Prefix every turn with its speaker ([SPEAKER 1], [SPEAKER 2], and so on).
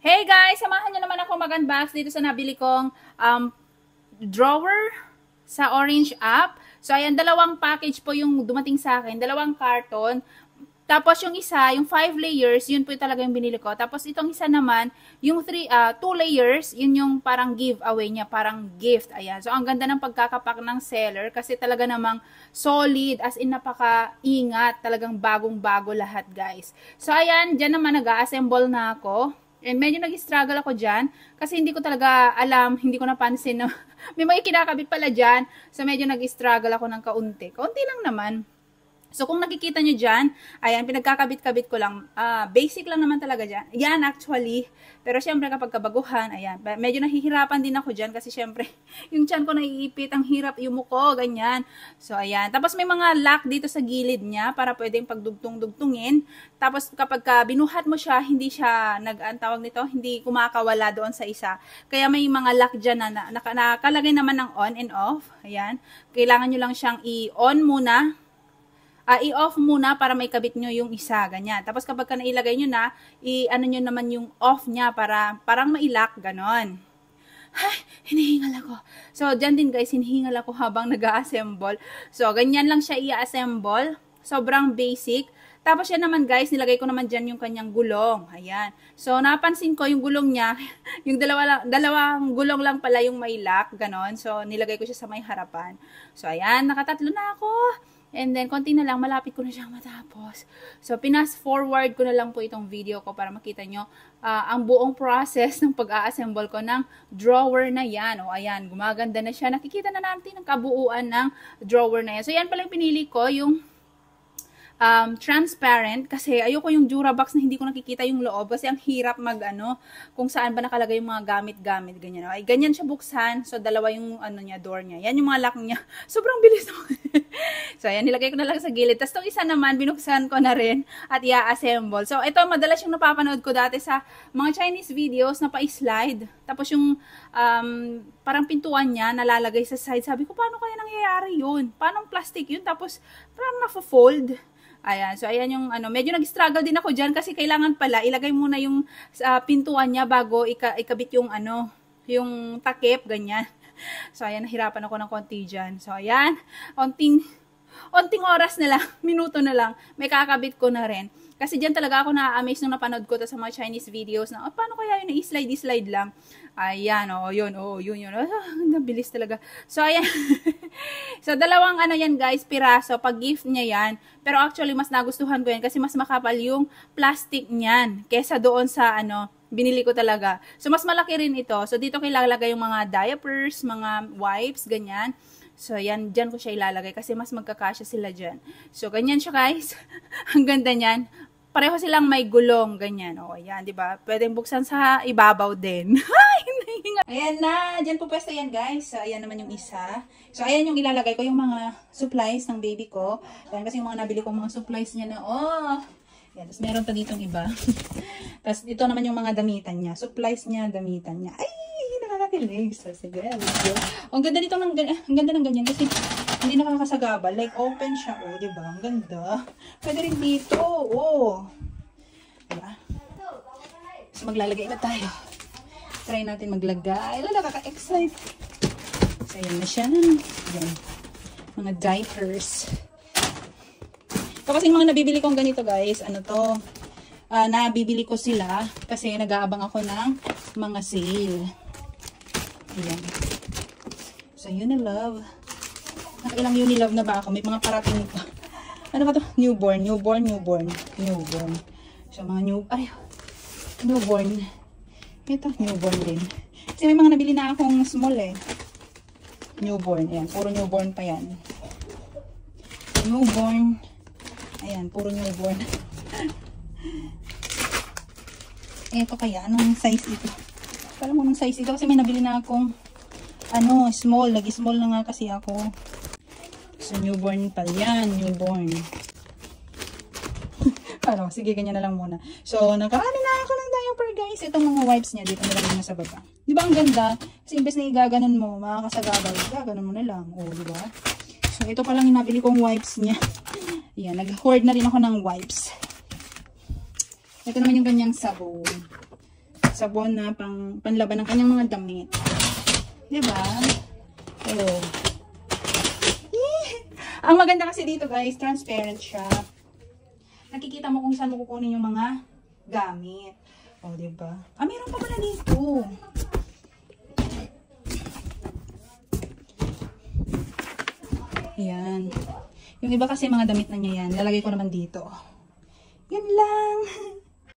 [SPEAKER 1] Hey guys! Samahan nyo naman ako mag-unbox dito sa nabili kong drawer sa Orange app. So ayan, dalawang package po yung dumating sa akin. Dalawang carton. Tapos yung isa, yung 5 layers, yun po talaga yung binili ko. Tapos itong isa naman, yung 2 layers, yun yung parang giveaway niya, parang gift. Ayan. So ang ganda ng pagkakapak ng seller kasi talaga namang solid, as in napaka-ingat. Talagang bagong-bago lahat, guys. So ayan, dyan naman nag-assemble na ako. And medyo nag-struggle ako dyan kasi hindi ko talaga alam, hindi ko napansin na may mga kinakabit pala dyan. So medyo nag-struggle ako ng kaunti. Kaunti lang naman. So, kung nakikita nyo dyan, ayan, pinagkakabit-kabit ko lang. Basic lang naman talaga dyan. Yan, actually. Pero, syempre, kapag kabaguhan, ayan, medyo nahihirapan din ako dyan kasi, syempre, yung tiyan ko naiipit, ang hirap yung muko, ganyan. So, ayan. Tapos, may mga lock dito sa gilid niya para pwedeng pagdugtong-dugtungin. Tapos, kapag binuhat mo siya, hindi siya, tawag nito, hindi kumakawala doon sa isa. Kaya, may mga lock dyan na nakalagay naman ng on and off. Ayan. Kailangan nyo lang siyang i-on muna. I-off muna para may kabit nyo yung isa, ganyan. Tapos kapag ka nailagay nyo na, i-ano nyo naman yung off niya para parang mailak, ganon. Ay, hinihingal ako. So, dyan din guys, hinihingal ako habang nag-a-assemble. So, ganyan lang siya i-assemble. Sobrang basic. Tapos yan naman guys, nilagay ko naman dyan yung kanyang gulong. Ayan. So, napansin ko yung gulong niya, yung dalawang gulong lang pala yung may lock, ganon. So, nilagay ko siya sa may harapan. So, ayan, nakatatlo na ako. And then, konti na lang, malapit ko na siyang matapos. So, pinas forward ko na lang po itong video ko para makita nyo ang buong process ng pag-a-assemble ko ng drawer na yan. O, ayan, gumaganda na siya. Nakikita na natin ang kabuuan ng drawer na yan. So, yan pala yung pinili ko, yung transparent kasi ayoko yung Durabox na hindi ko nakikita yung loob kasi ang hirap kung saan ba nakalagay yung mga gamit-gamit ganyan. Ay, ganyan siya buksan. So dalawa yung niya, door niya. Yan yung mga lock niya. Sobrang bilis naman. So ayan, nilagay ko na lang sa gilid. Tapos itong isa naman binuksan ko na rin at i-assemble. So ito madalas yung napapanood ko dati sa mga Chinese videos na pa-slide. Tapos yung parang pintuan niya nalalagay sa side. Sabi ko, paano kaya nangyayari yun? Paano plastic yun? Tapos parang na-fold. Ayan, so ayan yung medyo nag-struggle din ako dyan kasi kailangan pala ilagay muna yung pintuan niya bago ikabit yung yung takip, ganyan. So ayan, nahirapan ako ng konti dyan. So ayan, onting oras na lang, minuto na lang, may kakabit ko na rin. Kasi dyan talaga ako na-amaze nung napanood ko to sa mga Chinese videos na, paano kaya yun, i-slide lang. Ayan, yun. Nabilis talaga. So, ayan. So, dalawang yan guys, piraso. Pag gift niya yan. Pero actually, mas nagustuhan ko yan kasi mas makapal yung plastic niyan. Kesa doon sa, binili ko talaga. So, mas malaki rin ito. So, dito ko ilalagay yung mga diapers, mga wipes, ganyan. So, yan, dyan ko siya ilalagay kasi mas magkakasya sila dyan. So, ganyan siya guys. Ang ganda niyan. Pareho silang may gulong, ganyan. O, ayan, di ba? Pwedeng buksan sa ibabaw din. Ayan na, dyan po pwesto yan guys. So, ayan naman yung isa. So, ayan yung ilalagay ko, yung mga supplies ng baby ko. Ayan, kasi yung mga nabili ko, mga supplies niya na, ayan, tapos meron pa ditong iba. Tapos, ito naman yung mga damitan niya. Supplies niya, damitan niya. Ay! Nakakakilig. So, sige, let's go. Ang ganda dito ang ganda ng ganyan kasi hindi nakakasagabal. Like, open siya, diba? Ang ganda. Pwede rin dito, diba? So, maglalagay na tayo. Try natin maglagay. Nakaka-excite. So, ayan na siya. Ayan. Mga diapers. So, kasi mga nabibili kong ganito, guys, nabibili ko sila kasi nag-aabang ako ng mga sale. Ayan. So, Unilove. Nakailang Unilove na ba ako? May mga parating pa. Ano ba to? Newborn. So, mga newborn. Ito, newborn din. Kasi may mga nabili na akong small Newborn. Ayan, puro newborn pa yan. Newborn. Ayan, puro newborn. Ito kaya, anong size ito? Parang anong size ito? Kasi may nabili na akong small. Nag-small na nga kasi ako. So, newborn pa yan. Newborn. Sige, ganyan na lang muna. So, nakarami na ako ng diaper, guys. Itong mga wipes niya, dito na lang sa baba. Di ba ang ganda? Kasi imbes na igaganon mo, makakasagabal, igaganon mo na lang. Di ba? So, ito pa lang yung nabili kong wipes niya. Yan, nag-hoard na rin ako ng wipes. Ito naman yung ganyang sabon. sabon na panlaban ng kanyang mga damit. Diba? Oh. Ang maganda kasi dito guys, transparent siya. Nakikita mo kung saan mo kukunin yung mga gamit. O, diba? Ah, meron pa pala dito. Ayan. Yung iba kasi mga damit na niya yan. Lalagay ko naman dito. Yan lang.